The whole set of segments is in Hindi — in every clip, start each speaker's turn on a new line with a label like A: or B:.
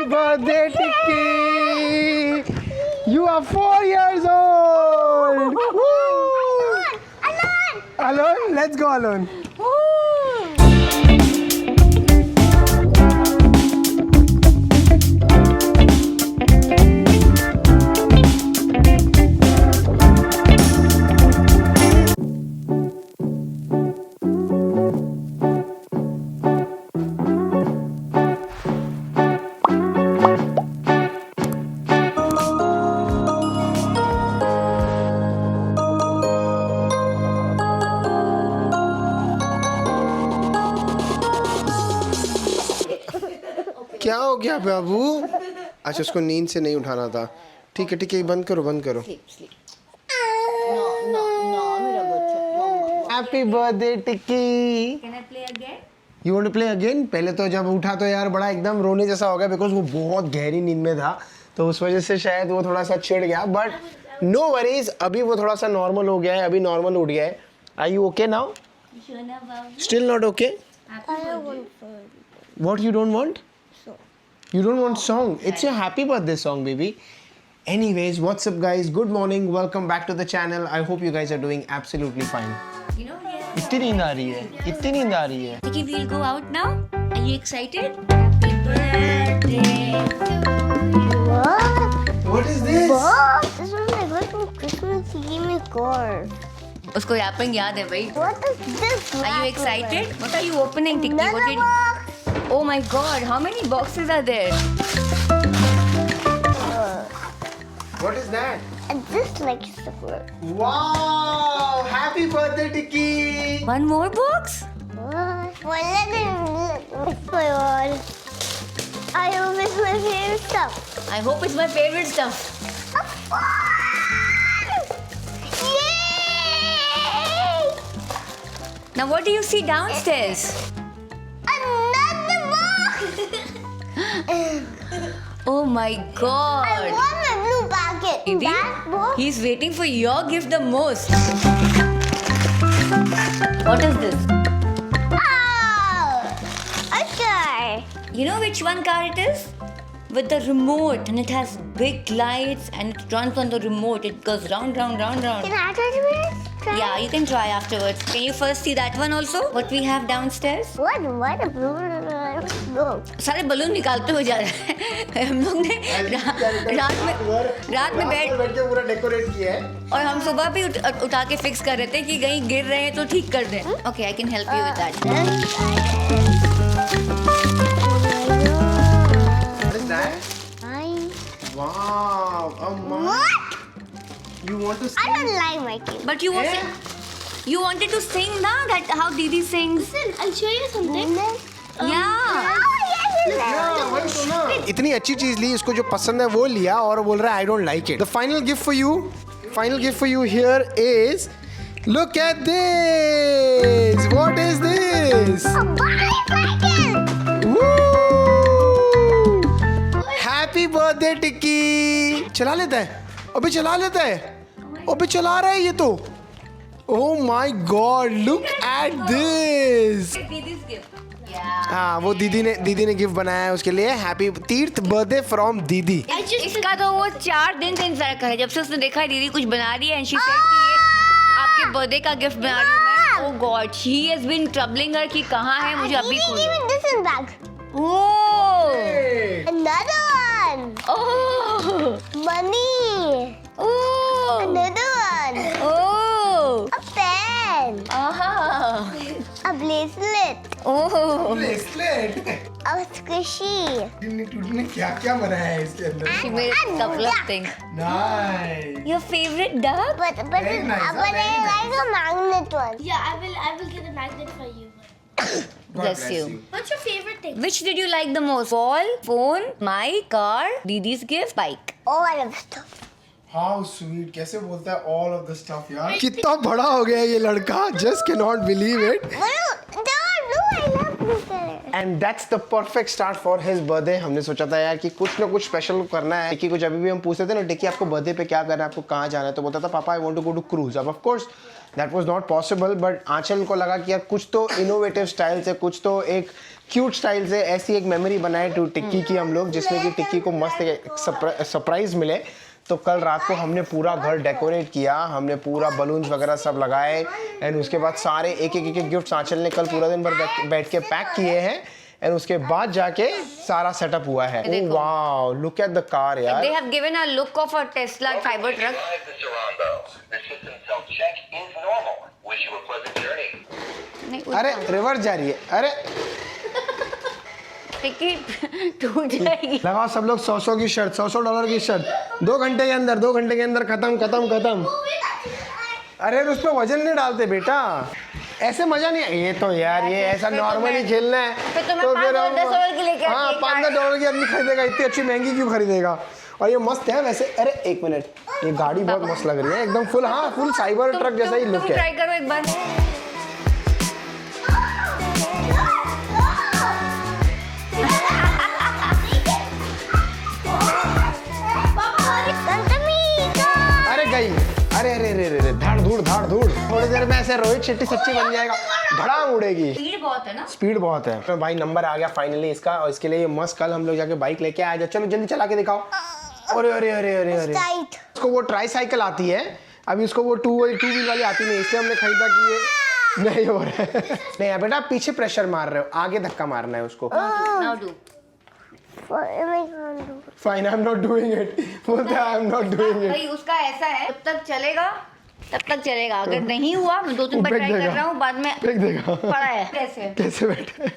A: birthday, Tikki! You are 4 years old! Woo!
B: Alone!
A: Alone? Let's go alone. क्या हो गया बाबू? अच्छा, उसको नींद से नहीं उठाना था. ठीक है, बंद करो. Happy birthday Tikki.
C: Can I play again?
A: You want to play again? पहले तो जब उठा तो यार बड़ा एकदम रोने जैसा हो गया, बिकॉज वो बहुत गहरी नींद में था, तो उस वजह से शायद वो थोड़ा सा चिढ़ गया. बट नो वरीज, अभी वो थोड़ा सा नॉर्मल हो गया है, अभी नॉर्मल उठ गया है. Are you okay now? Still not okay? What you don't want? You don't want song? It's your happy birthday song, baby. Anyways, what's up guys? Good morning. Welcome back to the channel. I hope you guys are doing absolutely fine.
C: You know, yeah.
A: इतनी नींद आ रही है.
C: Tikki, we'll go out now. Are you excited? Happy birthday to
B: What?
A: What is this?
B: What? This was my birthday Christmas. He gave me a car.
C: उसको रैपिंग याद है भाई.
B: What is this?
C: Are you excited? What are you opening, Tikki? What
B: Another
C: did?
B: box.
C: Oh my God! How many boxes are there?
A: What is that?
B: And this like super.
A: Wow! Happy birthday, Tikki!
C: One more box?
B: What? Well, let me my God. I hope it's my favorite stuff.
C: I hope it's my favorite stuff.
B: Yay!
C: Now, what do you see downstairs?
B: Another box.
C: Oh my
B: I
C: God!
B: want my blue packet.
C: Didi,
B: That box.
C: he's waiting for your gift the most. What is this?
B: Oh, a car.
C: You know which one car it is? With the remote, and it has big lights, and it runs on the remote. It goes round.
B: Can I try to try?
C: Yeah, you can try afterwards. Can you first see that one also? What we have downstairs?
B: What? What a blue?
C: सारे बलून निकालते हुए जा रहे हैं. हम लोग ने रात में बैठ
A: के पूरा डेकोरेट किया है.
C: और हम सुबह भी उठा के फिक्स कर रहे थे कि कहीं गिर रहे हैं तो ठीक कर दें. Okay, I can help you with that.
A: What is that? Wow!
B: What?
A: You want to
B: I don't like my kid.
C: But you wanted to sing na, that how Didi sings.
B: Listen, I'll show you something.
C: Yeah.
A: इतनी अच्छी चीज ली, इसको जो पसंद है वो लिया और बोल रहा है I don't like it. The final gift for you here is, look at this. What is this?
B: A bicycle.
A: Happy birthday Tikki. चला लेता है. अभी चला रहा है ये तो. Oh my god, look at this.
C: Didi's gift.
A: हाँ, वो दीदी ने गिफ्ट बनाया है उसके लिए. हैप्पी तीर्थ बर्थडे फ्रॉम दीदी.
C: इसका तो वो 4 दिन से इंतजार कर रहा है, जब से उसने देखा है दीदी कुछ बना रही है एंड शी सेड कि ये आपके बर्थडे का गिफ्ट बना रही हूँ मैं. Oh god, she has been troubling her कि कहाँ है, मुझे अभी
B: Give
C: खोलो.
B: me this in bag.
C: Oh
B: Another one.
C: Oh
B: Money.
C: Oh
B: Another one.
C: Oh
B: A pen.
C: आहा
B: A bracelet.
C: Oh
A: bracelet.
B: A squishy.
A: टूटने क्या बनाया है इसके अंदर?
C: she made a couple of things.
A: Nice.
C: Your favorite duck?
B: But
A: Very nice,
B: but
A: very
B: I like a magnet one.
D: Yeah, I will get a magnet for you.
C: Bless you.
D: What's your favorite thing?
C: Which did you like the most? Ball, phone, mic, car, Didi's gift, bike.
B: All of stuff.
A: How sweet. कैसे बोलता है all of the stuff यार. कितना बड़ा हो गया है ये लड़का. Just cannot believe it.
B: Blue. I love blue color.
A: And that's the perfect start for his birthday. हमने सोचा था यार कि कुछ ना कुछ स्पेशल करना है. टिक्की को जब भी हम पूछते थे ना, टिक्की आपको बर्थडे पे क्या करना है, आपको कहाँ जाना है, तो बोलता था पापा I want to go to cruise. अब of course that was not possible, but Aanchal को लगा कि यार कुछ तो इनोवेटिव स्टाइल से, कुछ तो एक क्यूट स्टाइल से ऐसी एक मेमोरी बनाए टू टिक्की की हम लोग, जिसमें कि टिक्की को मस्त एक सरप्राइज मिले। तो कल रात को हमने पूरा घर डेकोरेट किया, हमने पूरा बलून्स वगैरह सब लगाए एंड उसके बाद सारे एक एक गिफ्ट आंचल ने कल पूरा दिन भर बैठ के पैक किए हैं एंड उसके बाद जाके सारा सेटअप हुआ है। Oh wow, look at the car यार।
C: They have given a look of a Tesla fiber truck. नहीं,
A: अरे रिवर्स जा रही है, अरे
C: टिकट टूट जाएगी।
A: लगाओ सब लोग 100 की शर्ट, $100 की शर्ट, 2 घंटे के अंदर खत्म। अरे उस पर वजन नहीं डालते बेटा, ऐसे मजा नहीं है। ये तो यार ये ऐसा नॉर्मली खेलना है
C: फिर तो मैं $5-10 की लेके आती।
A: हाँ, $5-10 की आदमी खरीदेगा, इतनी अच्छी महंगी क्यों खरीदेगा। और ये मस्त है वैसे। अरे एक मिनट, ये गाड़ी बहुत मस्त लग रही है एकदम फुल। हाँ, फुल साइबर ट्रक जैसा ही लुक है।
C: ट्राई करो एक बार।
A: अरे गई, अरे धाड़ धूड़ थोड़ी देर में ऐसे रोहित शेट्टी सच्ची बन जाएगा, धड़ाम उड़ेगी।
C: स्पीड बहुत है ना,
A: स्पीड बहुत है। तो भाई नंबर आ गया फाइनली इसका, और इसके लिए ये मस्त कल हम लोग जाके बाइक लेके आए जा। चलो जल्दी चला के दिखाओ। अरे उसको वो ट्राई साइकिल आती है, अभी उसको वो टू व्हील वाली आती नहीं, इसलिए हमने खरीदा कि ये नहीं हो रहा है। नहीं बेटा, आप पीछे प्रेशर मार रहे हो, आगे धक्का मारना है उसको।
C: Now do.
A: Fine, I am not doing it. बोलता है I am not doing it.
C: भाई उसका ऐसा है, जब तक चलेगा तब तक चलेगा, अगर नहीं हुआ, मैं 2-3 बार ट्राई कर रहा हूँ, बाद में
A: फेंक देगा।
C: पड़ा है।
A: कैसे बैठे।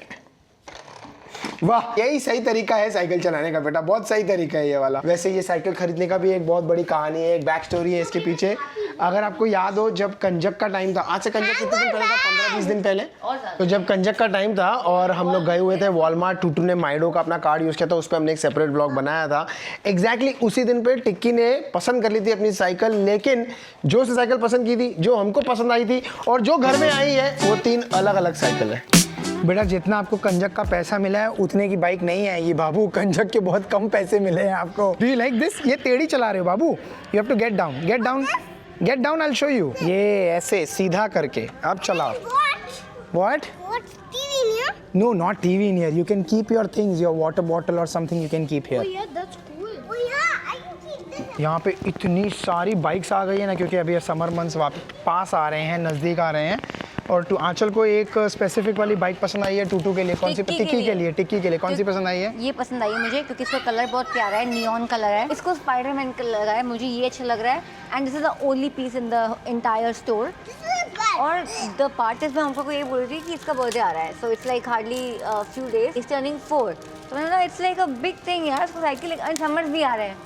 A: वाह, यही सही तरीका है साइकिल चलाने का बेटा, बहुत सही तरीका है ये वाला। वैसे ये साइकिल खरीदने का भी एक बहुत बड़ी कहानी है, एक बैक स्टोरी है इसके पीछे। अगर आपको याद हो, जब कंजक का टाइम था, आज से कंजक कितने दिन पहले था, 15-20 दिन पहले, तो जब कंजक का टाइम था और हम लोग गए हुए थे वॉलमार्ट, टूटू ने माइडो का अपना कार्ड यूज किया था, उस पर हमने एक सेपरेट ब्लॉग बनाया था। एग्जैक्टली उसी दिन पे टिक्की ने पसंद कर ली थी अपनी साइकिल, लेकिन जो उसने साइकिल पसंद की थी, जो हमको पसंद आई थी और जो घर में आई है, वो 3 अलग अलग साइकिल है। बेटा, जितना आपको कंजक का पैसा मिला है उतने की बाइक नहीं आएगी बाबू, कंजक के बहुत कम पैसे मिले हैं आपको। Do you like this? ये टेढ़ी चला रहे हो बाबू, you have to get down, I will show you. ये ऐसे सीधा करके अब चलाओ। What?
B: TV in here?
A: No, not TV in here. You can keep your things, your water bottle or something you can keep here.
D: Oh yeah, that's cool.
B: Oh yeah, I can keep this.
A: यहाँ पे इतनी सारी बाइक्स आ गई है ना, क्योंकि अभी समर मंथ्स पास आ रहे हैं, नज़दीक आ रहे हैं। और आंचल को एक स्पेसिफिक वाली बाइक पसंद आई है टूटू के लिए। कौन सी? टिक्की के लिए कौन सी पसंद आई है?
C: ये पसंद आई है मुझे, क्योंकि इसका कलर बहुत प्यारा है, नियॉन कलर है। इसको स्पाइडरमैन का लगा है, मुझे ये अच्छा लग रहा है। And this is the only piece in the entire store. और द पार्ट इज, मैं हमको ये बोल रही थी कि इसका बर्थडे आ रहा है, so it's like hardly few days, is turning 4। तो मैंने कहा it's like a big thing यार, साइकिल, एंड समर भी आ रहे हैं।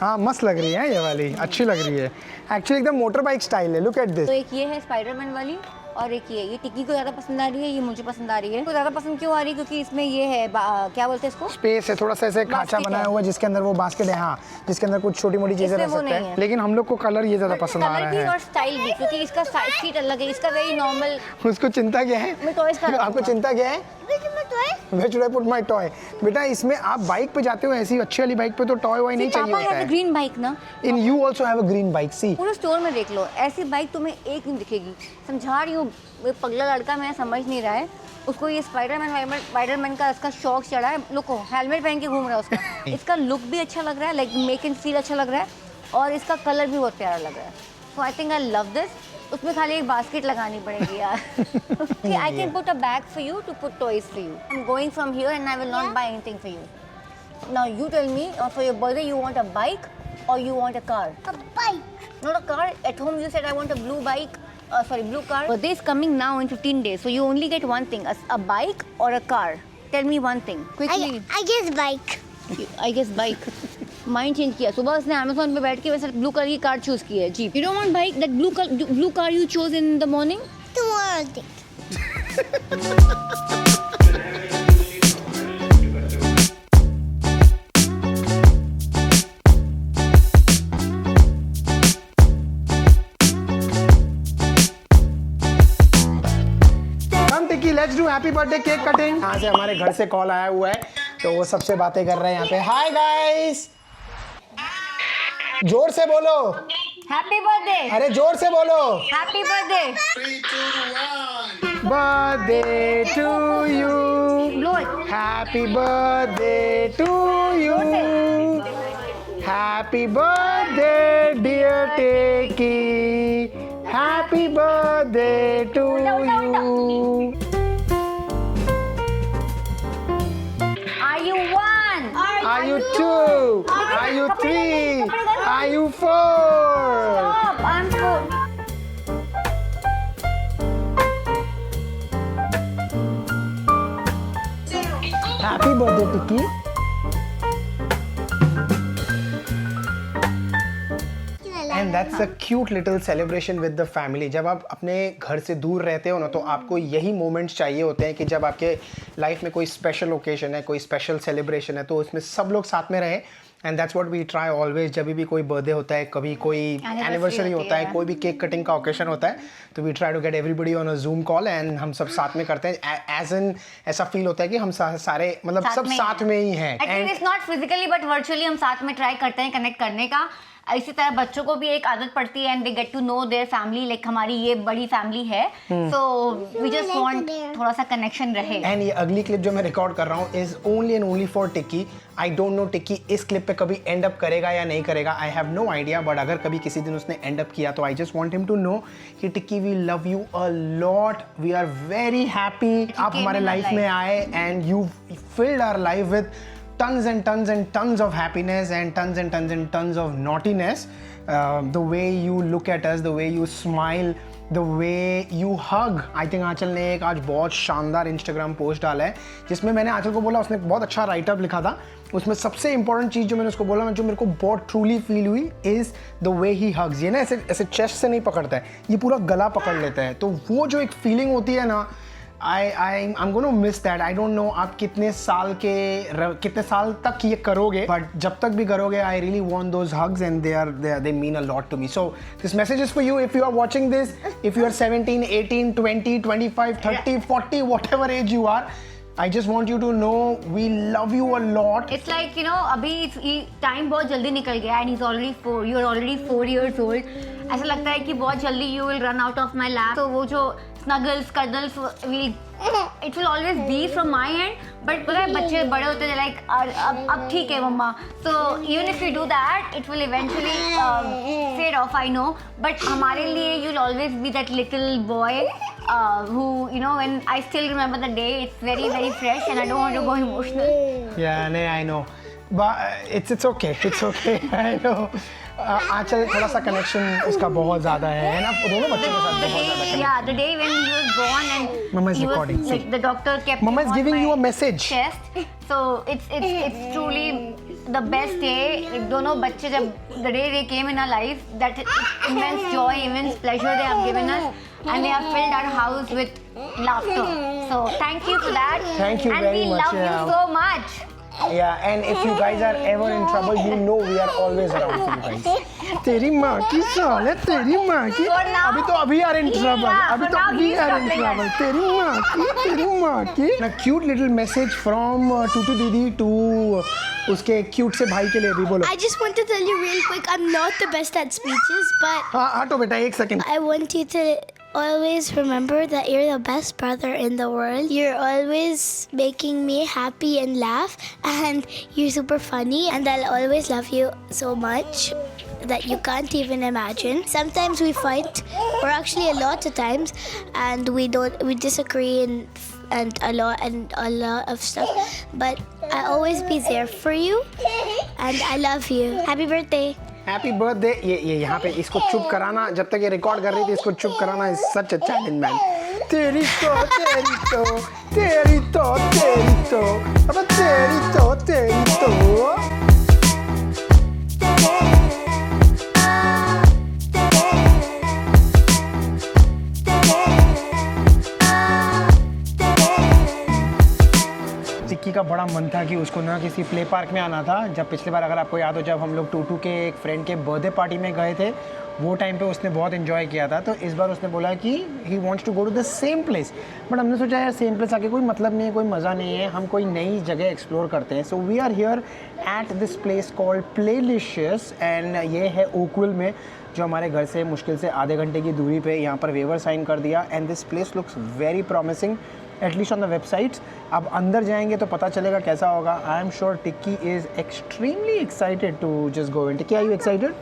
A: हाँ, मस्त लग रही है ये वाली, अच्छी लग रही है एक्चुअली, एकदम मोटर बाइक स्टाइल है। Look at this.
C: तो एक ये है स्पाइडरमैन वाली, और एक ये टिक्की को ज़्यादा पसंद आ रही है, ये मुझे पसंद आ रही है। तो ज़्यादा पसंद क्यों आ रही है? क्योंकि इसमें ये है क्या बोलते हैं इसको,
A: स्पेस है, थोड़ा सा ऐसे खांचा बनाया हुआ है जिसके अंदर वो बास्केट है, हाँ, जिसके अंदर कुछ छोटी मोटी चीजें रख सकते हैं। लेकिन हम लोग को कलर ये ज्यादा पसंद आ रहा है,
C: और स्टाइल भी, क्योंकि इसका सीट अलग है, इसका वेरी नॉर्मल।
A: उसको चिंता क्या है?
C: मैं टॉयज का
A: आपको चिंता क्या है? Where should I put my toy? बेटा, इसमें आप बाइक पे जाते हो, ऐसी अच्छी वाली बाइक पे तो टॉय वॉय नहीं चाहिए होता है।
C: ग्रीन बाइक ना,
A: in you also have a green bike. See,
C: पूरे स्टोर में देख लो, ऐसी बाइक तुम्हें एक नहीं दिखेगी। समझा रही हूँ, पगला लड़का मैं समझ नहीं रहा है, उसको ये स्पाइडरमैन का इसका शौक चढ़ा है। लोगों हेलमेट पहन के घूम रहा है उसका। इसका लुक भी अच्छा लग रहा है, लाइक मेक एंड फील अच्छा लग रहा है, और इसका कलर भी बहुत प्यारा लग रहा है। So I think I love this. उसमें खाली एक बास्केट लगानी पड़ेगी यार। I can put a bag for you to put toys for you. I am going from here and I will not buy anything for you. Now you tell me, for your birthday you want a bike or you want a car?
B: A bike.
C: Not a car. At home you said I want a blue bike. Blue car. Birthday is coming now in 15 days, so you only get one thing: a bike or a car. Tell me one thing quickly.
B: I guess bike.
C: I guess bike. Mind change किया। सुबह उसने Amazon पे बैठ के वैसे ब्लू कलर की कार चूज की है। जी। You don't want bike? That blue car you chose in the morning?
B: Tomorrow I'll take.
A: Let's do happy birthday cake cutting. यहाँ से हमारे घर से कॉल आया हुआ है, तो वो सबसे बातें कर रहे हैं यहाँ पे। हाय गाइस, जोर से बोलो
C: हैप्पी बर्थडे।
A: अरे जोर से बोलो
C: happy birthday.
A: 3, 2, 1 birthday to you.
C: Blow
A: Happy birthday to you. Happy birthday, dear Teki. Happy birthday to you.
C: Are you one?
A: Are you two? Are you three? Are you four?
C: Stop, I'm four.
A: Happy birthday, Tiki. And that's a cute little celebration with the family. जब आप अपने घर से दूर रहते हो ना तो आपको यही मोमेंट्स चाहिए होते हैं कि जब आपके लाइफ में कोई स्पेशल ओकेजन है, कोई स्पेशल सेलिब्रेशन है तो उसमें सब लोग साथ में रहें. And that's what we try always. जब भी कोई बर्थडे होता है, कभी कोई एनिवर्सरी होता है, कोई भी केक कटिंग का ओकेजन होता है तो we try to get everybody on a Zoom call and हम सब साथ में करते हैं. एज एन ऐसा फील होता है कि हम सारे मतलब सब साथ में ही हैं.
C: And it's not physically but virtually हम साथ में ट्राई करते हैं कनेक्ट करने का. इसी तरह बच्चों को भी एक आदत पड़ती है and they get to know their family, like हमारी ये बड़ी फैमिली है, सो वी जस्ट वांट थोड़ा सा कनेक्शन रहे.
A: एंड ये अगली क्लिप जो मैं रिकॉर्ड कर रहा हूँ is only and only for Tikki. I don't know Tikki इस क्लिप पे कभी एंड अप करेगा या नहीं करेगा. I have no idea. But अगर कभी किसी दिन उसने एंड अप किया तो I just want him to know कि Tikki we love you a lot. We are very happy आप हमारे लाइफ में आए and you filled our life with tons and tons and tons of happiness and tons and tons and tons of naughtiness. The way you look at us, the way you smile, the way you hug. I think आंचल ने एक आज बहुत शानदार इंस्टाग्राम पोस्ट डाला है जिसमें मैंने आंचल को बोला, उसने बहुत अच्छा राइटअप लिखा था. उसमें सबसे इंपॉर्टेंट चीज़ जो मैंने उसको बोला, जो मेरे को बहुत ट्रूली फील हुई is the way he hugs. ये ना ऐसे ऐसे चेस्ट से नहीं पकड़ता है, ये पूरा गला पकड़ लेता है. तो वो जो एक फीलिंग होती है ना, I'm going to miss that. I don't know आप कितने साल तक ये करोगे, but जब तक भी करोगे I really want those hugs and they mean a lot to me. So this message is for you if you are watching this, if you are 17, 18, 20, 25, 30, 40, whatever age you are. I just want you to know we love you a lot.
C: It's like, you know, अभी टाइम बहुत जल्दी निकल गया and he's already 4. You're already 4 years old. ऐसा लगता है कि बहुत जल्दी you will run out of my lap. तो वो जो snuggles, cuddles, it will always be from my end. But पता है बच्चे बड़े होते हैं like अब ठीक है मम्मा. So even if you do that, it will eventually fade off. I know. But हमारे लिए you'll always be that little boy who, you know, when I still remember the day, it's very very fresh and I don't want to go emotional.
A: Yeah, I know. But it's okay. It's okay. I know. आंचल थोड़ा सा कनेक्शन उसका बहुत ज़्यादा है ना दोनों बच्चों के साथ. बहुत ज़्यादा.
C: Yeah, the day when he was born and
A: Mama is recording.
C: like the doctor kept
A: Mama is giving you a message.
C: Chest. So it's truly the best day. Like, दोनों बच्चे जब the day they came in our life, that immense joy, immense pleasure they have given us, and they have filled our house with laughter. So thank you for that.
A: Thank you
C: and
A: very much.
C: And we love you so much.
A: Yeah, and if you guys are ever in trouble, you know we are always around for you guys. तेरी माँ की साल है, तेरी माँ की. अभी are in trouble. अभी तो अभी are in trouble. तेरी माँ की. A cute little message from Tutu Didi to उसके cute से भाई के लिए भी बोलो.
D: I just want to tell you real quick, I'm not the best at speeches, but
A: हाँ हटो बेटा एक second.
D: I want you to always remember that you're the best brother in the world. You're always making me happy and laugh, and you're super funny, and I'll always love you so much that you can't even imagine. Sometimes we fight, or actually a lot of times, and we disagree and a lot of stuff, but I'll always be there for you, and I love you. Happy birthday.
A: Happy birthday. ये यहाँ पे इसको चुप कराना, जब तक ये रिकॉर्ड कर रही थी इसको चुप कराना is such a challenge man. तेरी तो अब तेरी तो टिक्की का बड़ा मन था कि उसको ना किसी प्ले पार्क में आना था. जब पिछली बार अगर आपको याद हो जब हम लोग टूटू के एक फ्रेंड के बर्थडे पार्टी में गए थे वो टाइम पे उसने बहुत एंजॉय किया था. तो इस बार उसने बोला कि he wants to go to the same place. But हमने सोचा यार सेम प्लेस आके कोई मतलब नहीं है, कोई मज़ा नहीं है, हम कोई नई जगह एक्सप्लोर करते हैं. So we are here at this place called Playlicious and ये है ओकविल में जो हमारे घर से मुश्किल से आधे घंटे की दूरी पे. यहाँ पर वेवर साइन कर दिया and this place looks very promising. At least on the websites. अब अंदर जाएंगे तो पता चलेगा कैसा होगा। I am sure Tikki is extremely excited to just go in. Tikki, are you excited?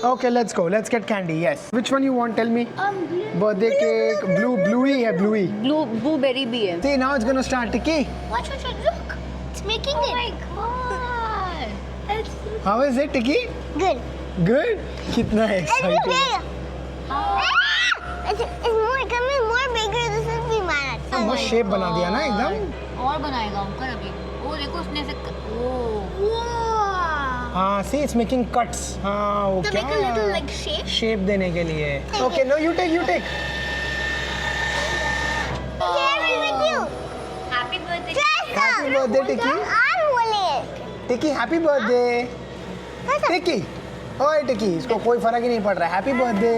A: Okay, let's go. Let's get candy. Yes. Which one you want? Tell me. Birthday cake. Bluey है bluey.
C: ब्लूबेरी भी है।
A: See, now it's gonna start. Tikki,
D: Watch, look. It's making it.
C: Oh my god.
A: how is it, Tikki?
B: Good.
A: Good. कितना
B: It's
A: excited.
B: big. It's more coming more bigger. This is be mad.
A: बहुत shape बना दिया ना एकदम।
C: और बनाएगा अंकल अभी। वो देखो उसने से
A: हाँ, see, it's making cuts. हाँ, वो
D: To
A: क्या?
D: make a little like shape.
A: Shape देने के लिए। Okay, no, you take.
B: Carry with you.
C: Happy birthday.
A: Happy birthday, Tikki.
B: I'm holding it.
A: Tikki, happy birthday. Tikki, ओए टिक्की, इसको कोई फर्क ही नहीं पड़ रहा है। Happy birthday.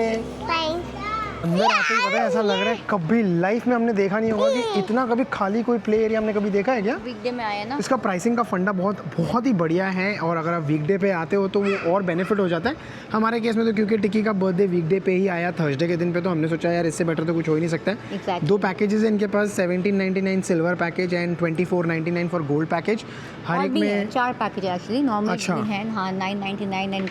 B: Thanks.
A: अंदर आते ही पता है ऐसा लग रहा है कभी लाइफ में हमने देखा नहीं होगा कि इतना कभी खाली कोई प्ले एरिया हमने कभी देखा है क्या?
C: वीकडे में आए ना।
A: इसका प्राइसिंग का फंडा बहुत ही बढ़िया है और अगर आप वीकडे पे आते हो तो वो और बेनिफिट हो जाता है। हमारे केस में तो क्योंकि टिक्की का बर्थडे वीकडे पे ही आया, थर्सडे के दिन पे, तो हमने सोचा यार इससे बेटर तो कुछ हो ही नहीं सकता है।
C: Exactly.
A: 2 पैकेजेस हैं इनके पास, 1799 silver package and 2499 for gold package. हर
C: और
A: एक
C: भी है,
A: में
C: 4 पैकेज एक्चुअली नॉर्मल
A: अच्छा।
C: भी हैं। हाँ, 999 and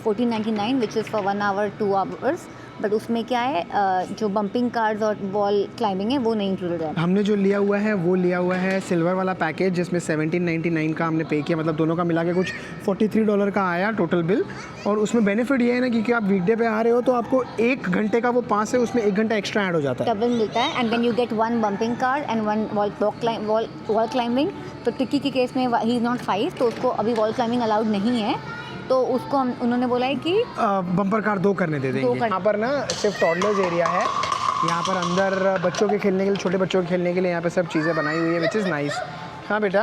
C: 1499 which is for 1 hour 2 hours। But उसमें क्या है, जो बम्पिंग कार्ड्स और वॉल क्लाइंबिंग है वो नहीं इंक्लूडेड है।
A: हमने जो लिया हुआ है वो लिया हुआ है सिल्वर वाला पैकेज, जिसमें 1799 का हमने पे किया, मतलब दोनों का मिला के कुछ $43 का आया टोटल बिल। और उसमें बेनिफिट ये है ना, क्योंकि आप वीकडे पे आ रहे हो तो आपको 1 घंटे का वो पास है, उसमें 1 घंटा एक्स्ट्रा ऐड हो जाता है।
C: डबल मिलता है and then you get 1 bumping card and 1 wall climbing. तो टिक्की के केस में ही इज़ नॉट 5, तो उसको अभी वॉल क्लाइंबिंग अलाउड नहीं है, तो उसको उन्होंने बोला है कि
A: बम्पर कार 2 करने दे देंगे। यहाँ पर ना सिर्फ टॉडलर्स एरिया है, यहाँ पर अंदर बच्चों के खेलने के लिए, छोटे बच्चों के खेलने के लिए यहाँ पे सब चीज़ें बनाई हुई है, विच इज़ नाइस। हाँ बेटा,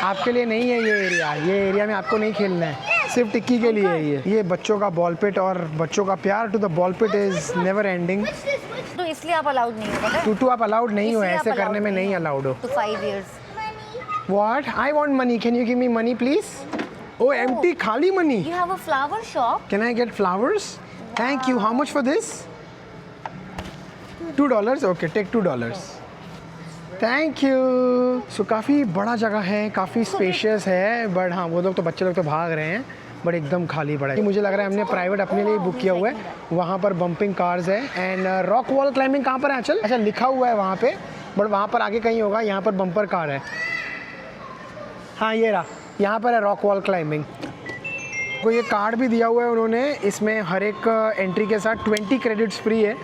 A: आपके लिए नहीं है ये एरिया में आपको नहीं खेलना है, सिर्फ टिक्की के लिए है ये बच्चों का बॉल पिट, और बच्चों का प्यार to the ball pit is never ending.
C: तो इसलिए आप अलाउड नहीं हो, पता है?
A: टू आप अलाउड नहीं हो,
C: इसलिए
A: ऐसे
C: आप
A: करने में
C: allowed
A: नहीं
C: हो।
A: अलाउड हो।
C: तो 5 years।
A: What? I want money. Can you give me money, please? Oh, empty, खाली money.
C: You have a flower shop?
A: Can I get flowers? Thank you. How much for this? $2. Okay, take $2. Thank you. So काफ़ी बड़ा जगह है, काफ़ी स्पेशियस है, बट हाँ वो लोग तो बच्चे लोग तो भाग रहे हैं, बट एकदम खाली पड़ा है। मुझे लग रहा है हमने प्राइवेट अपने लिए बुक किया हुआ है, वहाँ पर बम्पिंग कार्स है। एंड रॉक वॉल क्लाइंबिंग कहाँ पर है आंचल? अच्छा, लिखा हुआ है वहाँ पे, बट वहाँ पर आगे कहीं होगा। यहाँ पर बम्पर कार है, हाँ ये रहा, यहाँ पर है रॉक वॉल क्लाइंबिंग। को ये कार्ड भी दिया हुआ है उन्होंने, इसमें हर एक एंट्री के साथ 20 क्रेडिट्स फ्री है।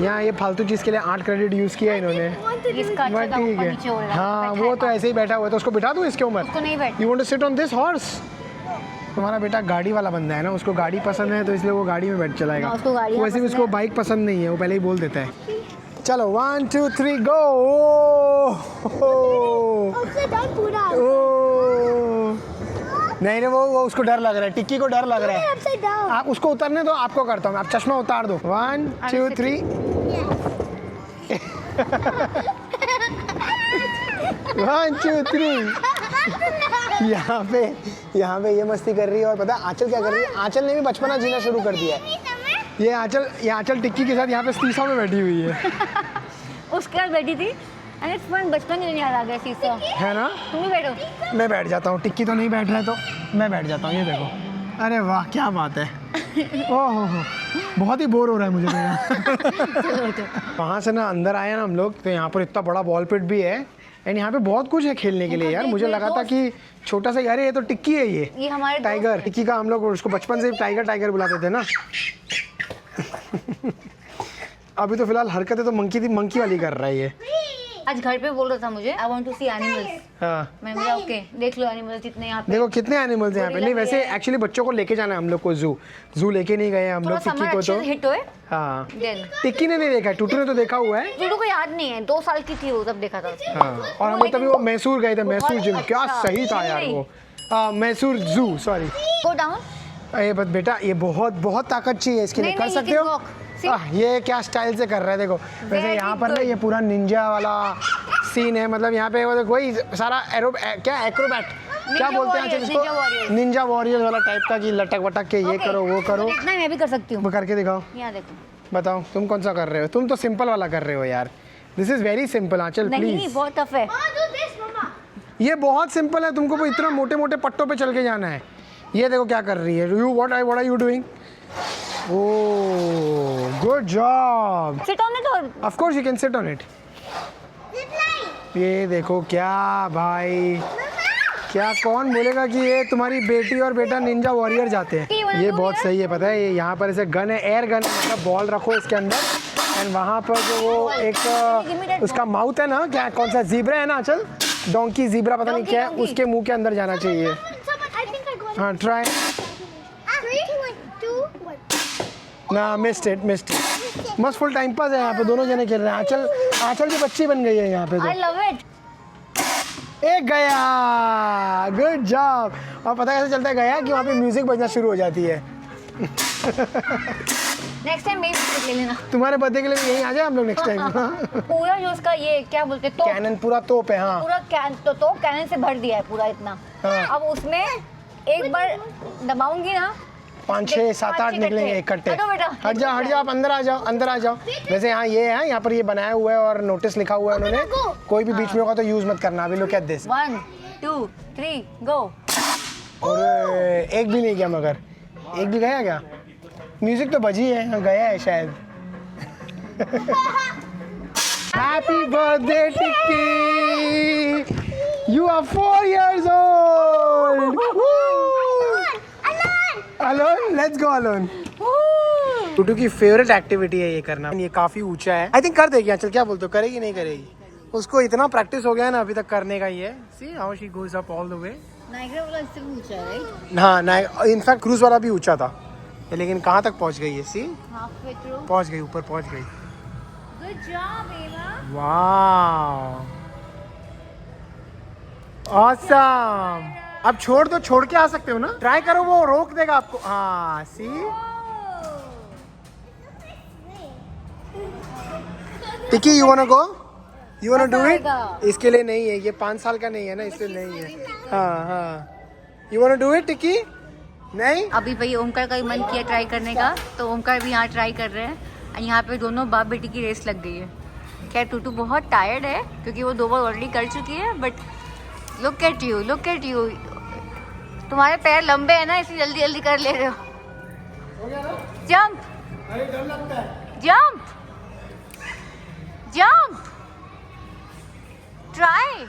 A: यहाँ ये फालतू चीज़ के लिए 8 क्रेडिट यूज़ किया है इन्होंने,
C: इसका
A: बट ठीक है। हाँ वो तो ऐसे ही बैठा हुआ है, तो उसको बिठा दूँ इसके ऊपर?
C: उसको नहीं बैठ।
A: You want to sit on this horse? तुम्हारा बेटा गाड़ी वाला बंदा है ना, उसको गाड़ी पसंद है तो इसलिए वो गाड़ी में बैठ चलाएगा।
C: उसको गाड़ी
A: वैसे भी
C: पसंद
A: उसको
C: है।
A: बाइक पसंद नहीं है, वो पहले ही बोल देता है। चलो 1 2 3 गो। नहीं नहीं, वो उसको डर लग रहा है, टिक्की को डर लग रहा है। आप उसको उतरने दो, आपको करता हूँ, आप चश्मा उतार दो। 1 2 3 1 2 3। यहाँ पे ये मस्ती कर रही है, और पता है आंचल क्या कर रही है? आंचल ने भी बचपना जीना शुरू कर दिया है। ये आंचल टिक्की के साथ यहाँ पे सीसा में बैठी हुई है।
C: उसके साथ बैठी थी एंड इट्स फन। बचपन के दिन याद आ गया सीसा,
A: है ना?
C: तुम भी बैठो।
A: मैं बैठ जाता हूँ, टिक्की तो नहीं बैठ रहा है तो मैं बैठ जाता हूँ। ये देखो, अरे वाह क्या बात है। ओह बहुत ही बोर हो रहा है मुझे तो यहाँ। वहाँ से ना अंदर आए ना हम लोग, तो यहाँ पर इतना बड़ा बॉल पिट भी है एंड यहाँ पे बहुत कुछ है खेलने के लिए यार। मुझे लगा था कि छोटा सा, यार ये तो टिक्की है, ये
C: हमारे
A: टाइगर। टिक्की का हम लोग उसको बचपन से टाइगर बुलाते थे ना। अभी तो फिलहाल हरकतें तो मंकी वाली कर रहा है ये।
C: आज घर पे बोल रहा था मुझे, I want to see animals.
A: हाँ
C: मैंने बोला ओके, देख लो एनिमल्स जितने यहाँ पे।
A: देखो कितने एनिमल्स हैं यहाँ पे। नहीं वैसे एक्चुअली बच्चों को लेके जाना है हम लोग को, जू लेके नहीं गए हम लोग टिक्की को तो।
C: हिट होए
A: हाँ
C: देन।
A: टिक्की ने नहीं देखा है, टूटू ने तो देखा हुआ है।
C: टूटू को याद नहीं है, 2 साल की थी वो तब देखा था उसने।
A: हाँ और हम लोग तभी वो मैसूर गए थे, मैसूर जिम, क्या
C: अच्छा,
A: सही था यार वो। मैसूर जू, सॉरी।
C: Go down.
A: ये बस बेटा, ये बहुत ताकत चाहिए इसके लिए,
C: नहीं,
A: कर
C: नहीं,
A: सकते
C: you
A: हो?
C: can walk. See?
A: ये क्या स्टाइल से कर रहा है देखो। वैसे
C: Very
A: यहाँ पर ना
C: good.
A: ये पूरा निंजा वाला सीन है, मतलब यहाँ पे वही सारा क्या एक्रोबैट क्या बोलते हैं
C: warriors,
A: इसको,
C: ninja warriors.
A: निंजा वॉरियर्स वाला टाइप का, कि लटक वटक के ये
C: Okay.
A: करो वो करो।
C: इतना मैं भी कर सकती हूँ।
A: वो करके दिखाओ।
C: यहाँ देखो।
A: बताओ तुम कौन सा कर रहे हो? तुम तो सिंपल वाला कर रहे हो यार. This is very simple. Aanchal
C: नहीं
A: प्लीज.
C: बहुत टफ है.
A: ये बहुत सिंपल है. तुमको वो इतना मोटे मोटे पट्टों पे चल के जाना है. ये देखो क्या कर रही है. You what are you doing? Oh good job.
C: Sit on it और
A: of course you can sit on it. ये देखो क्या भाई, क्या कौन बोलेगा कि ये तुम्हारी बेटी और बेटा निंजा वॉरियर जाते हैं. ये बहुत सही है. पता है ये यहाँ पर ऐसे गन है, एयर गन है, मतलब बॉल रखो इसके अंदर एंड वहाँ पर जो वो एक उसका माउथ है ना, क्या कौन सा जीब्रा है ना चल, डोंकी जीब्रा पता नहीं क्या है, उसके मुंह के अंदर जाना चाहिए. हाँ ट्राई. ना मिस्ड इट. मस्त फुल टाइम पास है यहाँ पे. दोनों जने खेल रहे हैं. आंचल की बच्ची बन गई है यहाँ पे.
C: I love it.
A: एक गया. Good job. और पता कैसे चलता है गया कि वहाँ पे म्यूजिक बजना शुरू हो जाती है.
C: नेक्स्ट टाइम मेरी ले लेना.
A: तुम्हारे बर्थडे के लिए भी यहीं आ जाए हम लोग नेक्स्ट टाइम.
C: पूरा जो उसका ये क्या बोलते तो
A: कैनन पूरा तोप है. हाँ
C: पूरा तो कैनन से भर दिया है पूरा इतना.
A: हाँ.
C: अब उसमें एक बार दबाऊंगी ना
A: 5 6 7 8 निकलेंगे इकट्ठे.
C: हटो बेटा.
A: हट जाओ आप अंदर आ जाओ. वैसे यहाँ ये है, यहाँ पर ये बनाया हुआ है और नोटिस लिखा हुआ है उन्होंने, कोई भी बीच में होगा तो यूज मत करना. अभी लुक एट दिस.
C: 1 2 3 गो.
A: और एक भी नहीं गया, मगर एक भी गया क्या? म्यूजिक तो बजी है. हाँ, गया है शायद. Happy birthday Tikki, you are 4 years old. Alone, let's go alone. Tutu की फेवरेट एक्टिविटी है ये करना. ये काफी ऊंचा है. आई थिंक कर देगी. चल क्या बोलते हो, करेगी नहीं करेगी? उसको इतना प्रैक्टिस हो गया है ना अभी तक करने का. ये see how she goes up all the way.
C: Niagara वाला इससे भी ऊंचा है राइट.
A: हाँ ना, इनफैक्ट क्रूज वाला भी ऊंचा था, लेकिन कहाँ तक पहुँच गई है. सी
C: हाफ वे थ्रू.
A: पहुँच गई, ऊपर पहुँच गई.
C: गुड जॉब एवा.
A: वाह ऑसम. अब छोड़ दो, छोड़ के आ सकते हो ना. ट्राई करो, वो रोक देगा आपको. हाँ see. Tikki you want to go, you want to do it. इसके लिए नहीं है, ये 5 साल का नहीं है ना, इसलिए नहीं है. हाँ. You want to do it Tikki? नहीं.
C: अभी भाई ओमकार का भी मन किया ट्राई करने का, तो ओमकार भी यहाँ ट्राई कर रहे हैं. और यहाँ पे दोनों बाप बेटी की रेस लग गई है. खैर टूटू बहुत टायर्ड है क्योंकि वो 2 बार ऑलरेडी कर चुकी है. But look at you. तुम्हारे पैर लंबे हैं ना, इसलिए जल्दी जल्दी कर ले रहे हो. Jump jump jump. ट्राई.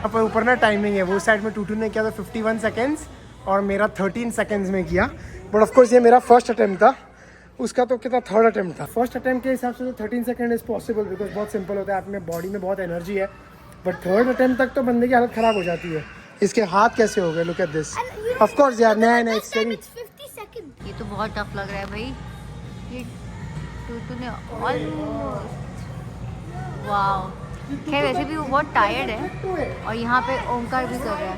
A: पर ऊपर ना टाइमिंग है. वो साइड में टूटू ने किया था 51 सेकेंड्स और मेरा 13 सेकेंड्स में किया. बट ऑफ कोर्स ये मेरा फर्स्ट अटेम्प्ट था, उसका तो कितना थर्ड अटेम्प्ट था. फर्स्ट अटेम्प्ट के हिसाब से तो 13 सेकेंड इज पॉसिबल बिकॉज बहुत सिंपल होता है. आप में बॉडी में बहुत एनर्जी है. बट थर्ड अटेम्प्ट तक तो बंदे की हालत खराब हो जाती है. इसके हाथ कैसे हो गए, look at this. Of course यार, नहीं इट्स वेरी.
C: ये तो बहुत टफ लग रहा है भाई. ये टूटू ने ऑलमोस्ट. वाओ. खैर वैसे भी वो बहुत टायर्ड है और यहाँ पे ओमकार भी कर रहा है.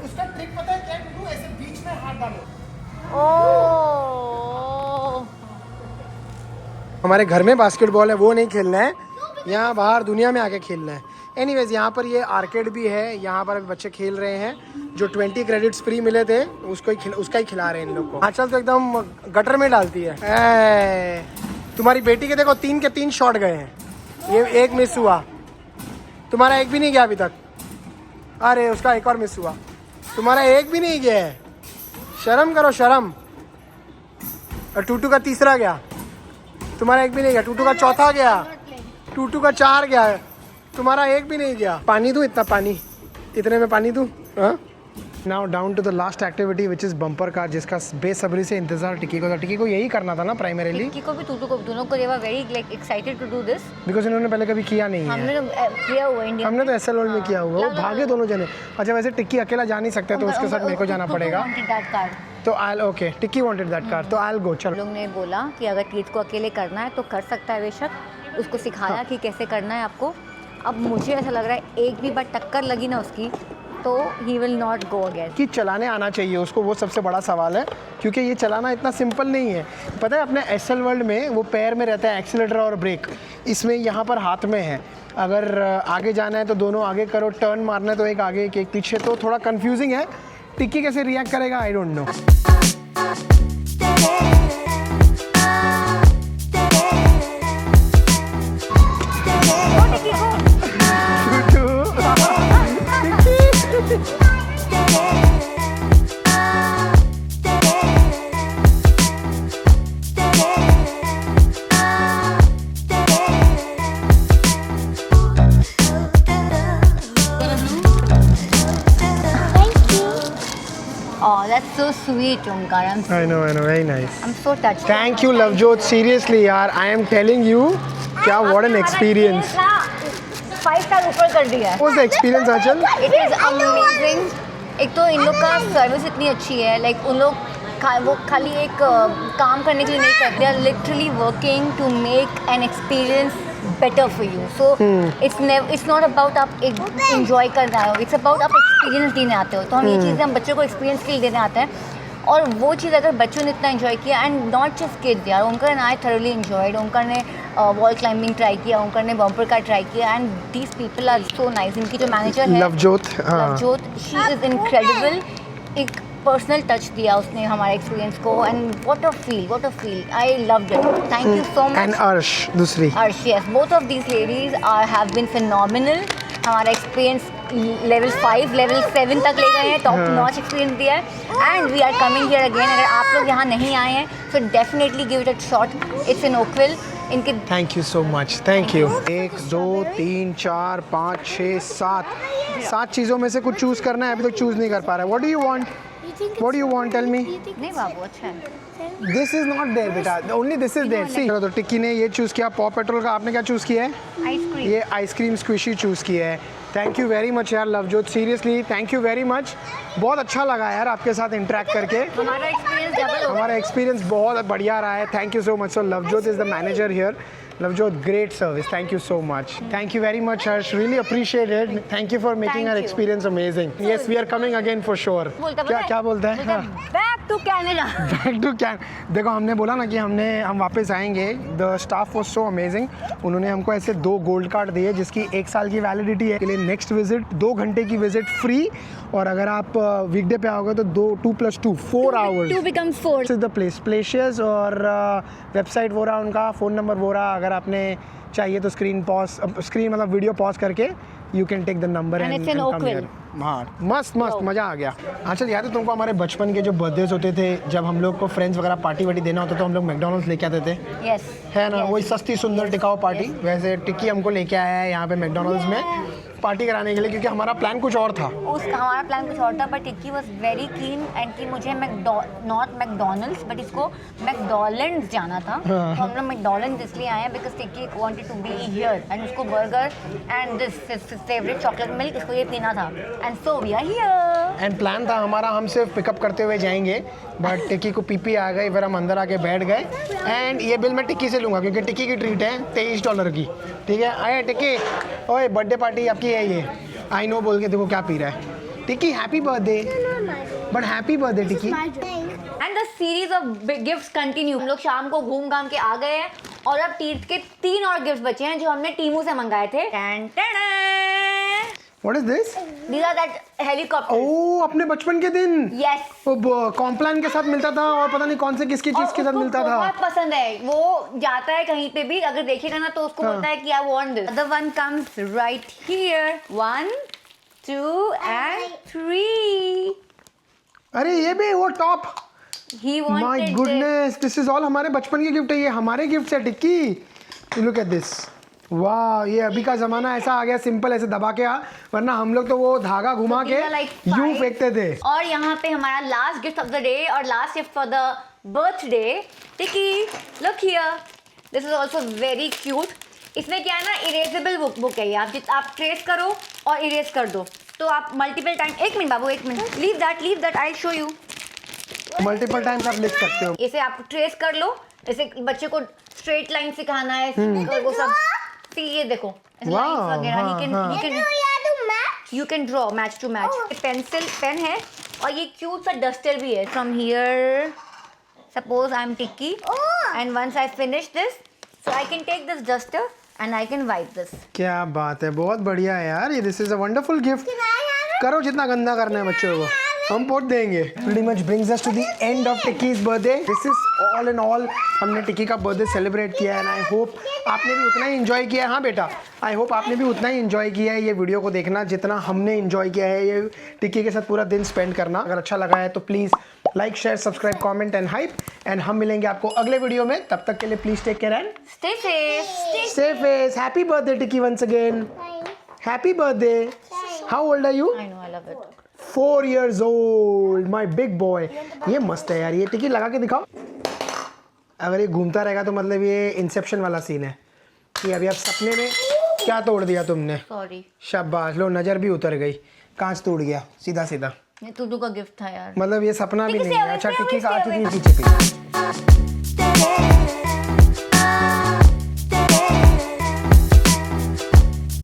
A: उसका ट्रिक पता है क्या टूटू? ऐसे बीच में हाथ डालो.
C: ओह.
A: हमारे घर में बास्केटबॉल है, वो नहीं खेलना है, यहाँ बाहर दुनिया में आके खेलना है. एनीवेज यहाँ पर ये आर्केड भी है. यहाँ पर अभी बच्चे खेल रहे हैं. जो 20 क्रेडिट्स फ्री मिले थे उसका ही खिला रहे हैं इन लोग को. आजकल तो एकदम गटर में डालती है. तुम्हारी बेटी के देखो 3 के 3 शॉट गए हैं. ये एक मिस हुआ. तुम्हारा एक भी नहीं गया अभी तक. अरे उसका एक और मिस हुआ. तुम्हारा एक भी नहीं गया है. शर्म करो शर्म. और टूटू का तीसरा गया. तुम्हारा एक भी नहीं गया. टूटू का चौथा गया. टूटू का 4 गया. तुम्हारा एक भी नहीं गया. पानी दूं? इतना पानी, इतने में पानी दूं? हाँ. Now down to the last activity which is bumper car, जिसका बेसब्री से इंतजार टिक्की को था. टिक्की को यही करना था ना प्राइमरीली.
C: टिक्की को भी टूटू को, दोनों को, they were very like excited to do this
A: because इन्होंने पहले कभी किया नहीं है.
C: हमने तो किया हुआ इंडिया.
A: हमने तो एसएल वर्ल्ड में किया हुआ. वो भागे दोनों जने. अच्छा वैसे टिक्की अकेला जा नहीं सकता, तो उसके साथ मेरे को जाना पड़ेगा. तो I okay, Tikki wanted that car, तो आई गो. चलो.
C: लोग ने बोला कि अगर टीथ को अकेले करना है तो कर सकता है बेशक. उसको सिखाया कि कैसे करना है आपको. अब मुझे ऐसा लग रहा है एक भी बार टक्कर लगी ना उसकी तो he will not go again.
A: कि चलाने आना चाहिए उसको, वो सबसे बड़ा सवाल है, क्योंकि ये चलाना इतना सिंपल नहीं है। पता है अपने एसएल वर्ल्ड में वो पैर में रहता है एक्सीलरेटर और ब्रेक, इसमें यहाँ पर हाथ में है। अगर आगे जाना है तो दोनों आगे करो, टर्न मारना है तो एक आगे एक पीछे, तो थोड़ा कंफ्यूजिंग है। टिक्की कैसे रिएक्ट करेगा आई don't no.
C: Oh, that's so sweet, Omkar.
A: I know, very nice.
C: I'm so touched.
A: Thank you Lovejoot, seriously यार, I am telling you, क्या what an experience.
C: 5 स्टार ऊपर कर दिया है.
A: What was the experience Aanchal?
C: It is amazing. एक तो इन लोग का सर्विस इतनी अच्छी है, लाइक उन लोग वो खाली एक काम करने के लिए नहीं करते, they are literally working to make an experience better for you. So it's not about आप enjoy कर रहे हो, it's about आप experience देने आते हो. तो हम ये चीज़ें हम बच्चों को experience के लिए देने आते हैं, और वो चीज़ अगर बच्चों ने इतना enjoy किया, and not just kids यार, Omkar and I thoroughly enjoyed. Omkar ने वॉल क्लाइंबिंग ट्राई किया, ओमकार ने बम्पर कार ट्राई किया, and these people are so nice. इनकी जो मैनेजर है
A: Lovejot,
C: Lovejot, she is incredible. एक पर्सनल टच दिया उसने हमारे एक्सपीरियंस को, and what a feel, I loved it. Thank you so much.
A: And Arsh दूसरी,
C: Arsh, yes, both of these ladies have been phenomenal. हमारा एक्सपीरियंस लेवल 5 लेवल 7 तक ले गए हैं, टॉप नॉच एक्सपीरियंस दिया है, and we are coming here again. अगर आप लोग यहाँ नहीं आए हैं so definitely give it a shot. It's in Oakville. इनके
A: thank you so much, thank you. 1 2 3 4 5 6 7 चीज़ों में से कुछ चूज़ करना है, अभी तक चूज़ नहीं कर पा रहा है. What do you want? What do you want? Tell me.
C: नहीं बाबू, अच्छा है.
A: This is not there, बेटा. Only this is there. See. तो टिक्की ने ये चूज़ किया. पॉ पेट्रोल का आपने क्या चूज़ किया है?
C: आइसक्रीम.
A: ये आइसक्रीम स्क्विशी चूज़ किया है. थैंक यू वेरी मच यार Lovejot, seriously thank you very much. बहुत अच्छा लगा यार आपके साथ इंटरेक्ट करके.
C: हमारा एक्सपीरियंस डबल हो.
A: हमारा एक्सपीरियंस बहुत बढ़िया रहा है. Thank you so much. So Lovejot is the manager here. Lovejoot, great service. Thank you so much. Thank you very much, Harsh. Really appreciate it. Thank you for making
C: Thank
A: our
C: you.
A: experience amazing. Yes, we are coming again for sure. क्या बोलता है?
C: Back to Canada.
A: Back to Can. देखो हमने बोला ना कि हम वापस आएंगे. The staff was so amazing. उन्होंने हमको ऐसे 2 गोल्ड कार्ड दिए जिसकी 1 साल की वैलिडिटी है. के लिए नेक्स्ट विजिट 2 घंटे की विजिट फ्री, और अगर आप वीकडे पे आओगे तो 2 + 2 4 hours.
C: 2 becomes 4.
A: This is the place, Playlicious, और वेबसाइट वो रहा उनका, फ़ोन नंबर वो रहा. अगर आपने चाहिए तो स्क्रीन मतलब वीडियो पॉज करके you can take the number
C: And it's in
A: come
C: Oakville.
A: Here. हाँ, मस्त मज़ा आ गया. अच्छा, याद है तुमको हमारे बचपन के जो बर्थडेज होते थे, जब हम लोग को फ्रेंड्स वगैरह पार्टी वार्टी देना होता तो हम लोग मैकडोनल्ड्स लेके आते थे,
C: यस,
A: है ना? वही सस्ती सुंदर टिकाऊ पार्टी. वैसे टिक्की हमको लेके आया है यहाँ पे मैकडोनल्ड्स में पार्टी कराने के लिए, क्योंकि हमारा प्लान कुछ और था.
C: उसका हमारा प्लान कुछ और था, but tikki was very keen and कि मुझे नॉट मैकडोनल्ड्स बट इसको मैकडॉलैंड्स जाना था. तो हम लोग मैकडॉलैंड्स इसलिए आए हैं because Tikki wanted to be here, and उसको burger and this favourite chocolate milk, इसको ये पीना था, and so we are here.
A: And plan था हमारा हम सिर्फ पिकअप करते हुए जाएंगे, बट टिक्की को पीपी आ गई, फिर हम अंदर आके बैठ गए. एंड ये बिल मैं टिक्की से लूँगा क्योंकि टिक्की की ट्रीट है $23 की. ठीक है, अरे टिक्की, ओए बर्थडे पार्टी आपकी है ये. आई नो बोल के देखो क्या पी रहा है. Tikki happy birthday. But happy birthday Tikki.
C: And the series of gifts continue. हम लोग शाम को घूम घाम के आ गए हैं, और अब तीर्थ के 3 और गिफ्ट्स बचे हैं जो हमने टीमू से मंगाए थे.
A: What is this?
C: These are that helicopter.
A: ओह, अपने बचपन के दिन.
C: Yes.
A: वो कॉम्प्लान के साथ मिलता था, और पता नहीं कौन से किसकी चीज के साथ मिलता था.
C: बहुत पसंद है. वो जाता है कहीं पे भी, अगर देखेगा ना तो उसको बोलता है कि I want this. The one comes right here. 1 2 and 3.
A: अरे ये भी वो top.
C: He wanted
A: my
C: this.
A: Goodness, this is all हमारे बचपन के गिफ्ट है. ये हमारे गिफ्ट है टिक्की. Look at this. वाह, ये अभी का जमाना ऐसा आ गया, सिंपल ऐसे दबा के आ, वरना हम लोग तो वो धागा घुमा के यूं फेंकते थे.
C: और यहाँ पे हमारा last gift of the day और last gift for the birthday. Tikki, look here. This is also very cute. इसमें क्या है ना, इरेजेबल बुक है ये. आप ट्रेस करो और इरेज कर दो, तो आप multiple time. 1 minute Babu, 1 minute. Leave that, I show you.
A: Multiple times आप लिख सकते हो.
C: इसे आप ट्रेस कर लो. जैसे बच्चे को स्ट्रेट लाइन सिखाना है, वो सब. ये देखो, लाइंस वगैरह. he can you can draw match to match. Pencil pen है और ये क्यूट सा डस्टर भी है। From here suppose I am Tikki and once I finish this so I can take this duster and I can wipe this.
A: क्या बात है, बहुत बढ़िया है यार ये। This is a wonderful gift. करो जितना गंदा करना है बच्चों को, हम पोत देंगे। Pretty much brings us to the end of Ticky's birthday. This is all in all, हमने टिक्की का बर्थडे सेलिब्रेट किया है, and I hope आपने भी उतना ही एंजॉय किया है। हाँ बेटा, I hope आपने भी उतना ही एंजॉय किया है ये वीडियो को देखना जितना हमने एंजॉय किया है ये टिक्की के साथ पूरा दिन स्पेंड करना। अगर अच्छा लगा है तो please like, share, subscribe, comment and hype. And हम मिलेंगे आपको अगले वीडियो में। तब तक के लिए please take care and
C: stay safe.
A: stay safe. Happy birthday Tikki once again. Happy birthday. How old are you?
C: I know, I love it.
A: 4 years old, my big boy. ये मस्त है यार, ये टिक्की लगा के दिखाओ। अगर ये घूमता रहेगा तो मतलब ये इंसेप्शन वाला सीन है कि अभी आप सपने में क्या तोड़ दिया तुमने।
C: सॉरी।
A: शाबाश, लो नज़र भी उतर गई, कांच टूट गया सीधा सीधा।
C: ये टूटू का गिफ्ट था यार।
A: मतलब ये सपना भी
C: टिक्की
A: नहीं
C: से
A: है। अच्छा
C: away,
A: टिक्की का
C: stay
A: आती
C: away.
A: थी पीछे पीछे।